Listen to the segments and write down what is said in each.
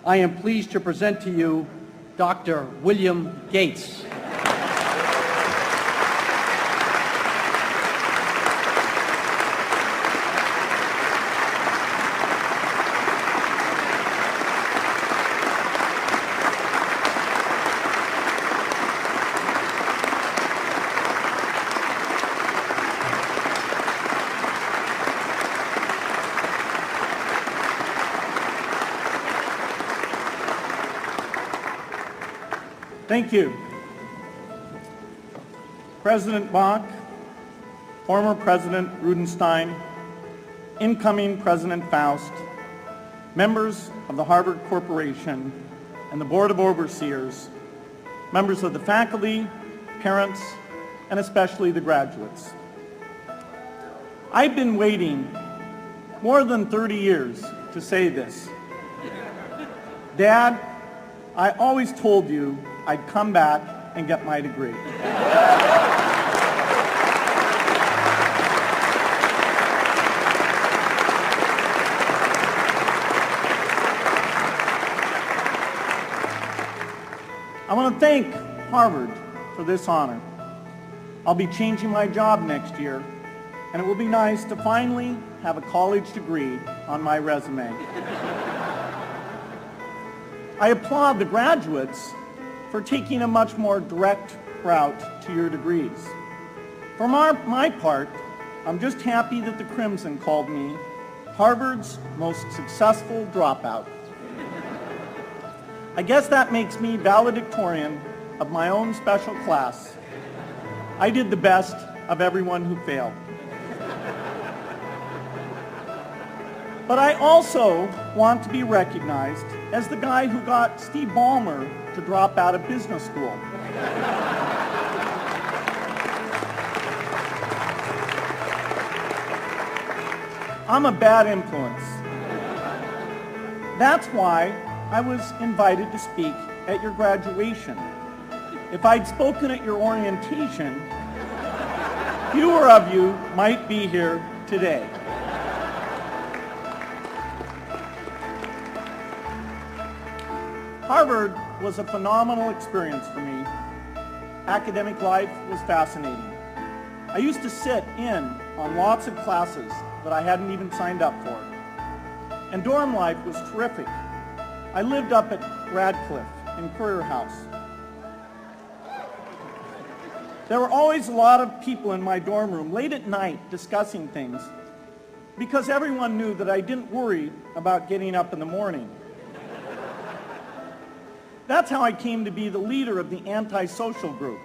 I am pleased to present to you Dr. William Gates. Thank you. President Bach, former President Rudenstein, incoming President Faust, members of the Harvard Corporation and the Board of Overseers, members of the faculty, parents, and especially the graduates. I've been waiting more than 30 years to say this. Dad, I always told you I'd come back and get my degree. I want to thank Harvard for this honor. I'll be changing my job next year, and it will be nice to finally have a college degree on my resume. I applaud the graduates for taking a much more direct route to your degrees. For my part, I'm just happy that the Crimson called me Harvard's most successful dropout. I guess that makes me valedictorian of my own special class. I did the best of everyone who failed. But I also want to be recognized as the guy who got Steve Ballmer to drop out of business school. I'm a bad influence. That's why I was invited to speak at your graduation. If I'd spoken at your orientation, fewer of you might be here today. Harvard was a phenomenal experience for me. Academic life was fascinating. I used to sit in on lots of classes that I hadn't even signed up for. And dorm life was terrific. I lived up at Radcliffe in Courier House. There were always a lot of people in my dorm room late at night discussing things because everyone knew that I didn't worry about getting up in the morning. That's how I came to be the leader of the antisocial group.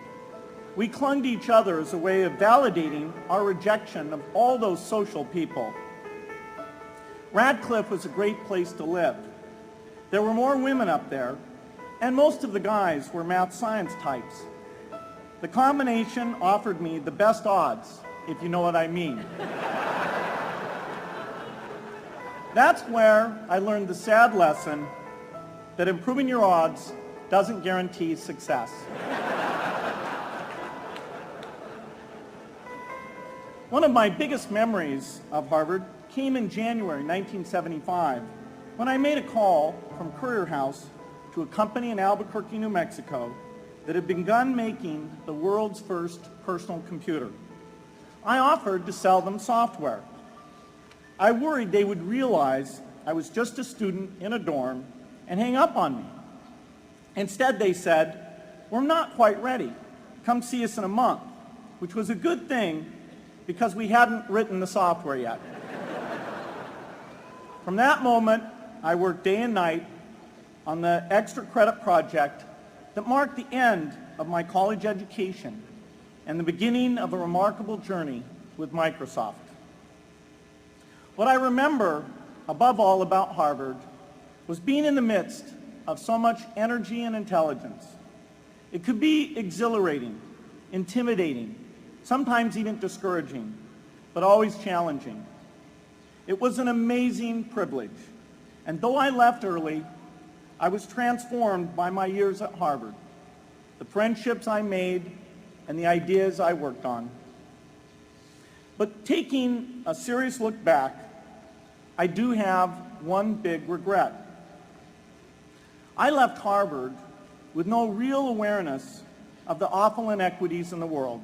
We clung to each other as a way of validating our rejection of all those social people. Radcliffe was a great place to live. There were more women up there, and most of the guys were math science types. The combination offered me the best odds, if you know what I mean. That's where I learned the sad lesson that improving your odds doesn't guarantee success. One of my biggest memories of Harvard came in January 1975 when I made a call from Courier House to a company in Albuquerque, New Mexico that had begun making the world's first personal computer. I offered to sell them software. I worried they would realize I was just a student in a dorm and hang up on me. Instead, they said, "We're not quite ready. Come see us in a month," which was a good thing because we hadn't written the software yet. From that moment, I worked day and night on the extra credit project that marked the end of my college education and the beginning of a remarkable journey with Microsoft. What I remember above all about Harvard was being in the midst of so much energy and intelligence. It could be exhilarating, intimidating, sometimes even discouraging, but always challenging. It was an amazing privilege, and though I left early, I was transformed by my years at Harvard, the friendships I made, and the ideas I worked on. But taking a serious look back, I do have one big regret. I left Harvard with no real awareness of the awful inequities in the world,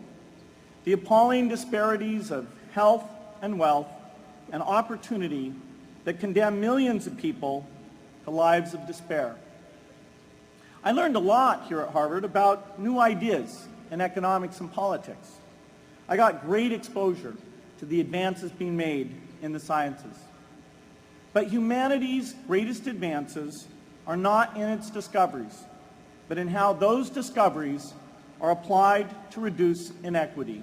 the appalling disparities of health and wealth and opportunity that condemn millions of people to lives of despair. I learned a lot here at Harvard about new ideas in economics and politics. I got great exposure to the advances being made in the sciences. But humanity's greatest advances are not in its discoveries, but in how those discoveries are applied to reduce inequity.